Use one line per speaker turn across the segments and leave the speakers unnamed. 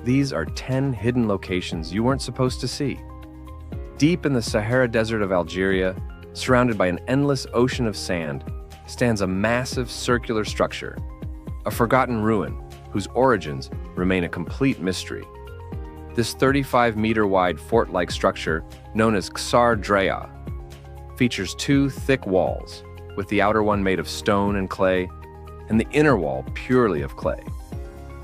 These are 10 hidden locations you weren't supposed to see. Deep in the Sahara Desert of Algeria, surrounded by an endless ocean of sand, stands a massive circular structure, a forgotten ruin whose origins remain a complete mystery. This 35-meter-wide fort-like structure, known as Ksar Drea, features two thick walls, with the outer one made of stone and clay, and the inner wall purely of clay.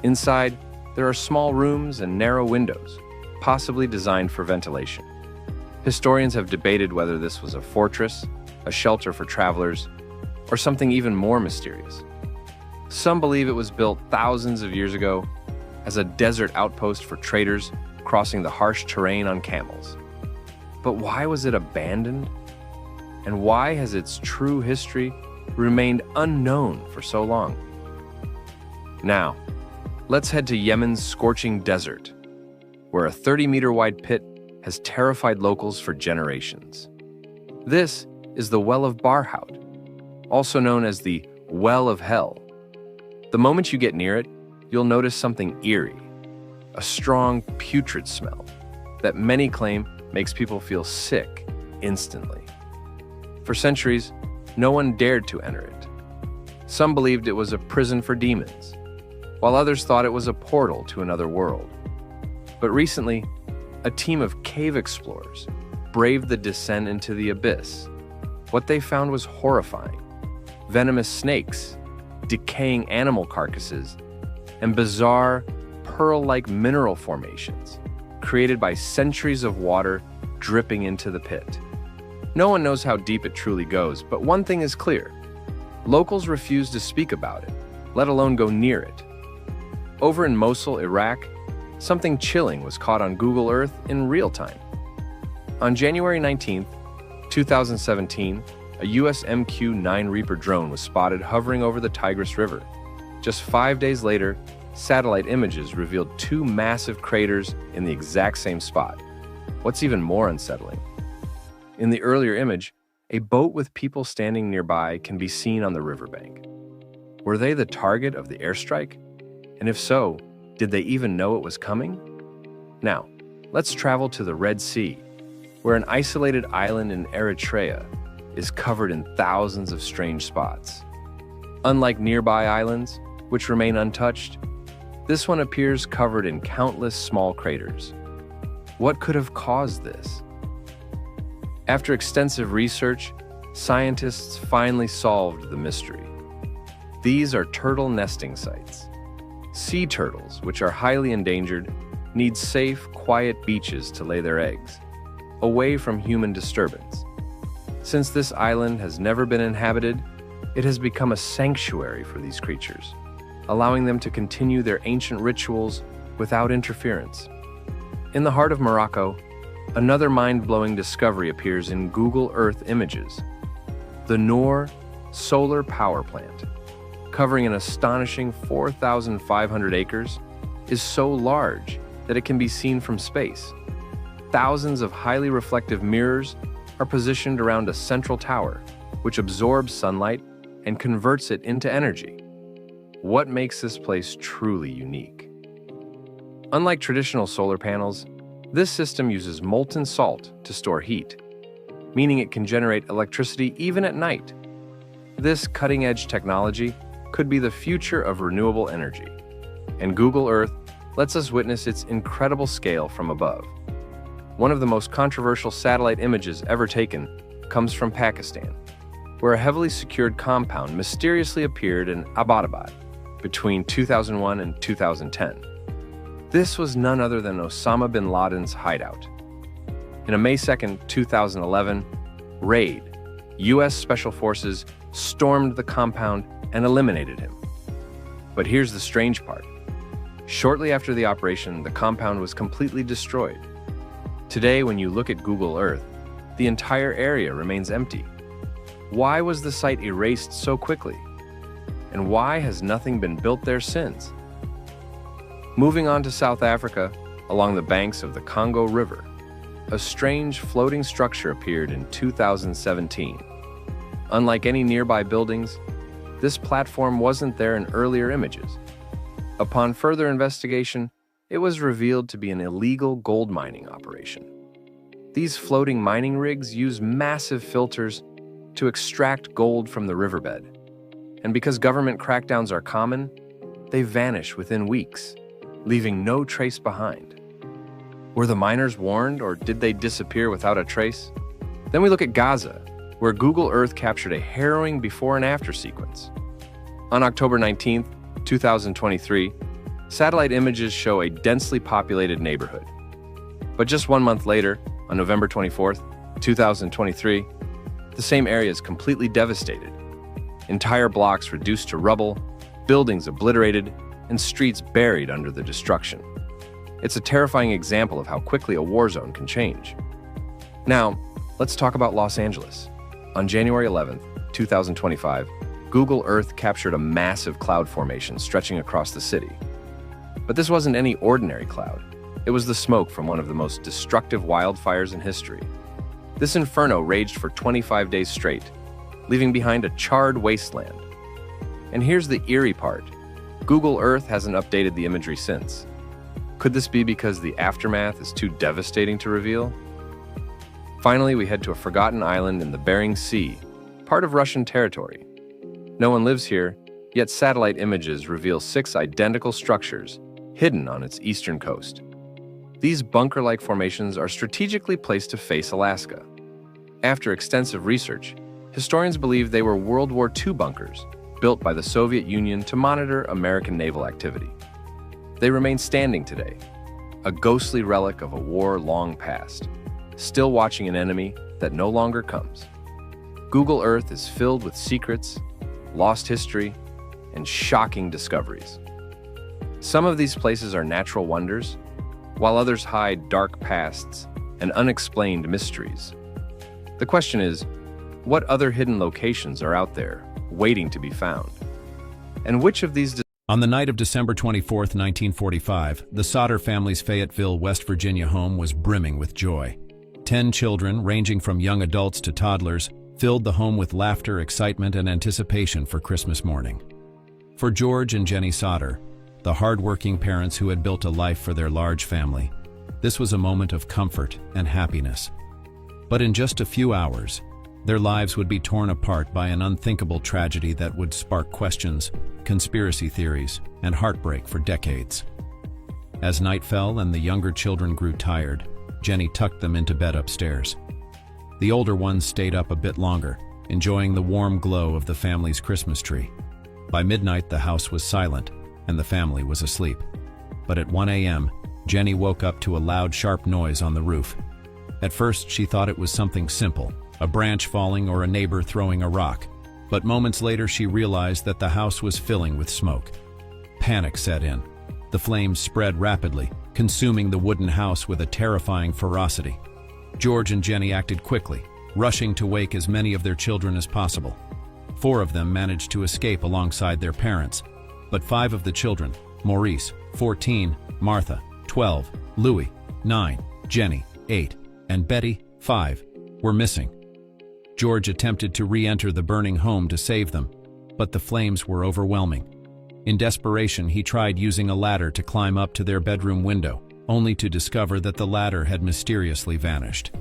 Inside, there are small rooms and narrow windows, possibly designed for ventilation. Historians have debated whether this was a fortress, a shelter for travelers, or something even more mysterious. Some believe it was built thousands of years ago as a desert outpost for traders crossing the harsh terrain on camels. But why was it abandoned? And why has its true history remained unknown for so long? Now, let's head to Yemen's scorching desert, where a 30-meter-wide pit has terrified locals for generations. This is the Well of Barhout, also known as the Well of Hell. The moment you get near it, you'll notice something eerie, a strong, putrid smell that many claim makes people feel sick instantly. For centuries, no one dared to enter it. Some believed it was a prison for demons, while others thought it was a portal to another world. But recently, a team of cave explorers braved the descent into the abyss. What they found was horrifying: venomous snakes, decaying animal carcasses, and bizarre, pearl-like mineral formations created by centuries of water dripping into the pit. No one knows how deep it truly goes, but one thing is clear: locals refuse to speak about it, let alone go near it. Over in Mosul, Iraq, something chilling was caught on Google Earth in real time. On January 19, 2017, a US MQ-9 Reaper drone was spotted hovering over the Tigris River. Just 5 days later, satellite images revealed two massive craters in the exact same spot. What's even more unsettling? In the earlier image, a boat with people standing nearby can be seen on the riverbank. Were they the target of the airstrike? And if so, did they even know it was coming? Now, let's travel to the Red Sea, where an isolated island in Eritrea is covered in thousands of strange spots. Unlike nearby islands, which remain untouched, this one appears covered in countless small craters. What could have caused this? After extensive research, scientists finally solved the mystery. These are turtle nesting sites. Sea turtles, which are highly endangered, need safe, quiet beaches to lay their eggs, away from human disturbance. Since this island has never been inhabited, it has become a sanctuary for these creatures, allowing them to continue their ancient rituals without interference. In the heart of Morocco, another mind-blowing discovery appears in Google Earth images. The Noor Solar Power Plant, covering an astonishing 4,500 acres, is so large that it can be seen from space. Thousands of highly reflective mirrors are positioned around a central tower, which absorbs sunlight and converts it into energy. What makes this place truly unique? Unlike traditional solar panels, this system uses molten salt to store heat, meaning it can generate electricity even at night. This cutting-edge technology could be the future of renewable energy, and Google Earth lets us witness its incredible scale from above. One of the most controversial satellite images ever taken comes from Pakistan, where a heavily secured compound mysteriously appeared in Abbottabad between 2001 and 2010. This was none other than Osama bin Laden's hideout. In a May 2, 2011, raid, US Special Forces stormed the compound and eliminated him. But here's the strange part. Shortly after the operation, the compound was completely destroyed. Today, when you look at Google Earth, the entire area remains empty. Why was the site erased so quickly? And why has nothing been built there since? Moving on to South Africa, along the banks of the Congo River, a strange floating structure appeared in 2017. Unlike any nearby buildings, this platform wasn't there in earlier images. Upon further investigation, It was revealed to be an illegal gold mining operation. These floating mining rigs use massive filters to extract gold from the riverbed. And because government crackdowns are common, they vanish within weeks, leaving no trace behind. Were the miners warned, or did they disappear without a trace? Then we look at Gaza, where Google Earth captured a harrowing before and after sequence. On October 19, 2023, satellite images show a densely populated neighborhood. But just 1 month later, on November 24, 2023, the same area is completely devastated. Entire blocks reduced to rubble, buildings obliterated, and streets buried under the destruction. It's a terrifying example of how quickly a war zone can change. Now, let's talk about Los Angeles. On January 11, 2025, Google Earth captured a massive cloud formation stretching across the city. But this wasn't any ordinary cloud. It was the smoke from one of the most destructive wildfires in history. This inferno raged for 25 days straight, leaving behind a charred wasteland. And here's the eerie part. Google Earth hasn't updated the imagery since. Could this be because the aftermath is too devastating to reveal? Finally, we head to a forgotten island in the Bering Sea, part of Russian territory. No one lives here, yet satellite images reveal 6 identical structures hidden on its eastern coast. These bunker-like formations are strategically placed to face Alaska. After extensive research, historians believe they were World War II bunkers built by the Soviet Union to monitor American naval activity. They remain standing today, a ghostly relic of a war long past, still watching an enemy that no longer comes. Google Earth is filled with secrets, lost history, and shocking discoveries. Some of these places are natural wonders, while others hide dark pasts and unexplained mysteries. The question is, what other hidden locations are out there waiting to be found? And which of these...
On the night of December 24, 1945, the Sodder family's Fayetteville, West Virginia home was brimming with joy. 10 children, ranging from young adults to toddlers, filled the home with laughter, excitement, and anticipation for Christmas morning. For George and Jenny Sodder, the hard-working parents who had built a life for their large family, this was a moment of comfort and happiness. But in just a few hours, their lives would be torn apart by an unthinkable tragedy that would spark questions, conspiracy theories, and heartbreak for decades. As night fell and the younger children grew tired, Jenny tucked them into bed upstairs. The older ones stayed up a bit longer, enjoying the warm glow of the family's Christmas tree. By midnight, the house was silent, and the family was asleep. But at 1 a.m., Jenny woke up to a loud, sharp noise on the roof. At first, she thought it was something simple, a branch falling or a neighbor throwing a rock. But moments later, she realized that the house was filling with smoke. Panic set in. The flames spread rapidly, consuming the wooden house with a terrifying ferocity. George and Jenny acted quickly, rushing to wake as many of their children as possible. 4 of them managed to escape alongside their parents, but 5 of the children, Maurice, 14, Martha, 12, Louis, 9, Jenny, 8, and Betty, 5, were missing. George attempted to re-enter the burning home to save them, but the flames were overwhelming. In desperation, he tried using a ladder to climb up to their bedroom window, only to discover that the ladder had mysteriously vanished.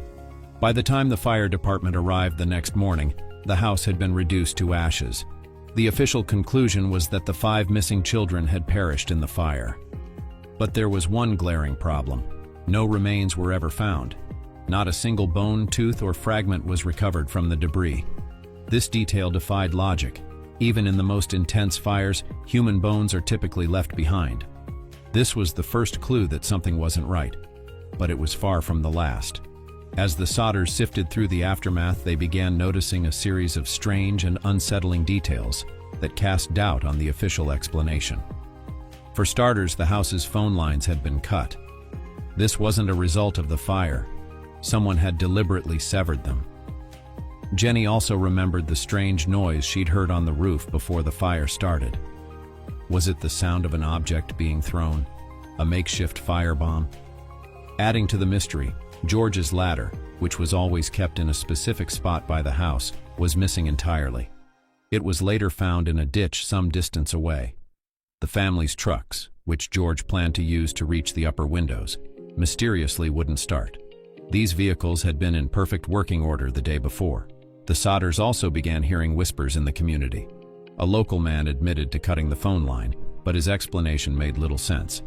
By the time the fire department arrived the next morning, the house had been reduced to ashes. The official conclusion was that the 5 missing children had perished in the fire. But there was one glaring problem. No remains were ever found. Not a single bone, tooth, or fragment was recovered from the debris. This detail defied logic. Even in the most intense fires, human bones are typically left behind. This was the first clue that something wasn't right, but it was far from the last. As the Sodders sifted through the aftermath, they began noticing a series of strange and unsettling details that cast doubt on the official explanation. For starters, the house's phone lines had been cut. This wasn't a result of the fire. Someone had deliberately severed them. Jenny also remembered the strange noise she'd heard on the roof before the fire started. Was it the sound of an object being thrown? A makeshift firebomb? Adding to the mystery, George's ladder, which was always kept in a specific spot by the house, was missing entirely. It was later found in a ditch some distance away. The family's trucks, which George planned to use to reach the upper windows, mysteriously wouldn't start. These vehicles had been in perfect working order the day before. The Sodders also began hearing whispers in the community. A local man admitted to cutting the phone line, but his explanation made little sense.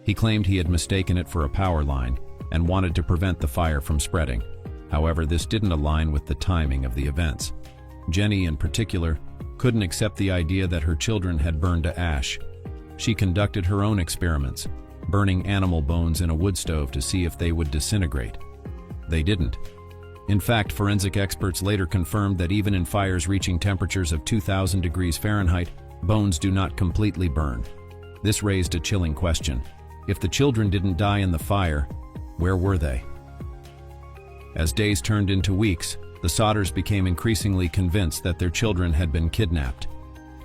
He claimed he had mistaken it for a power line and wanted to prevent the fire from spreading. However, this didn't align with the timing of the events. Jenny, in particular, couldn't accept the idea that her children had burned to ash. She conducted her own experiments, burning animal bones in a wood stove to see if they would disintegrate. They didn't. In fact, forensic experts later confirmed that even in fires reaching temperatures of 2,000 degrees Fahrenheit, bones do not completely burn. This raised a chilling question. If the children didn't die in the fire, where were they? As days turned into weeks, the Sodders became increasingly convinced that their children had been kidnapped.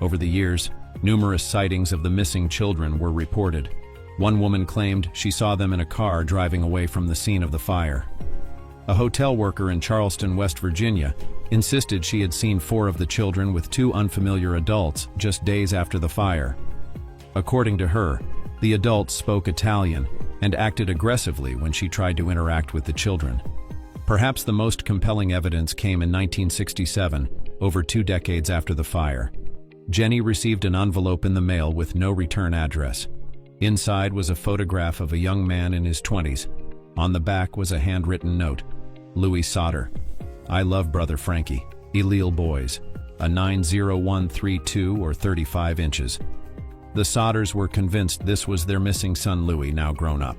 Over the years, numerous sightings of the missing children were reported. One woman claimed she saw them in a car driving away from the scene of the fire. A hotel worker in Charleston, West Virginia, insisted she had seen 4 of the children with 2 unfamiliar adults just days after the fire. According to her, the adults spoke Italian and acted aggressively when she tried to interact with the children. Perhaps the most compelling evidence came in 1967, over 2 decades after the fire. Jenny received an envelope in the mail with no return address. Inside was a photograph of a young man in his 20s. On the back was a handwritten note. Louis Sodder. I love brother Frankie. Elil Boys. A 90132 or 35 inches. The Sodders were convinced this was their missing son Louis, now grown up.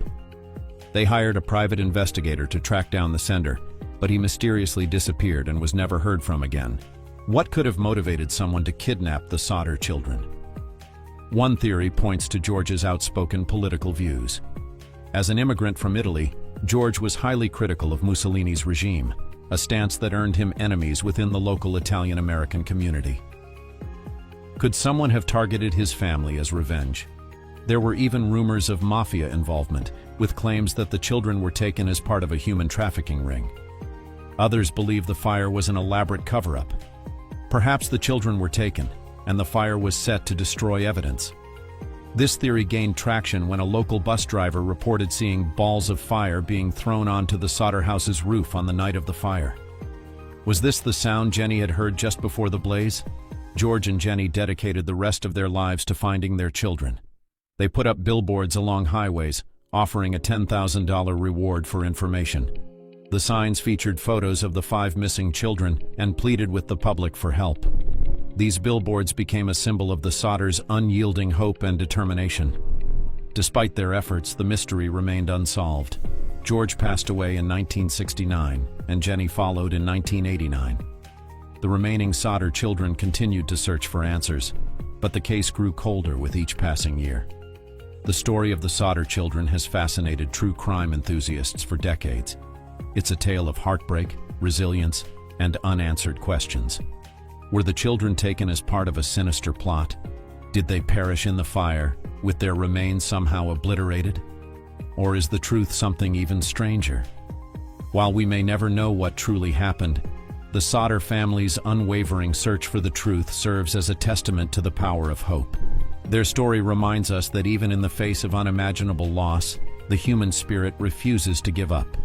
They hired a private investigator to track down the sender, but he mysteriously disappeared and was never heard from again. What could have motivated someone to kidnap the Sodder children? One theory points to George's outspoken political views. As an immigrant from Italy, George was highly critical of Mussolini's regime, a stance that earned him enemies within the local Italian-American community. Could someone have targeted his family as revenge? There were even rumors of mafia involvement, with claims that the children were taken as part of a human trafficking ring. Others believe the fire was an elaborate cover-up. Perhaps the children were taken, and the fire was set to destroy evidence. This theory gained traction when a local bus driver reported seeing balls of fire being thrown onto the Sodder house's roof on the night of the fire. Was this the sound Jenny had heard just before the blaze? George and Jenny dedicated the rest of their lives to finding their children. They put up billboards along highways, offering a $10,000 reward for information. The signs featured photos of the 5 missing children and pleaded with the public for help. These billboards became a symbol of the Sodders' unyielding hope and determination. Despite their efforts, the mystery remained unsolved. George passed away in 1969, and Jenny followed in 1989. The remaining Sodder children continued to search for answers, but the case grew colder with each passing year. The story of the Sodder children has fascinated true crime enthusiasts for decades. It's a tale of heartbreak, resilience, and unanswered questions. Were the children taken as part of a sinister plot? Did they perish in the fire, with their remains somehow obliterated? Or is the truth something even stranger? While we may never know what truly happened, the Sodder family's unwavering search for the truth serves as a testament to the power of hope. Their story reminds us that even in the face of unimaginable loss, the human spirit refuses to give up.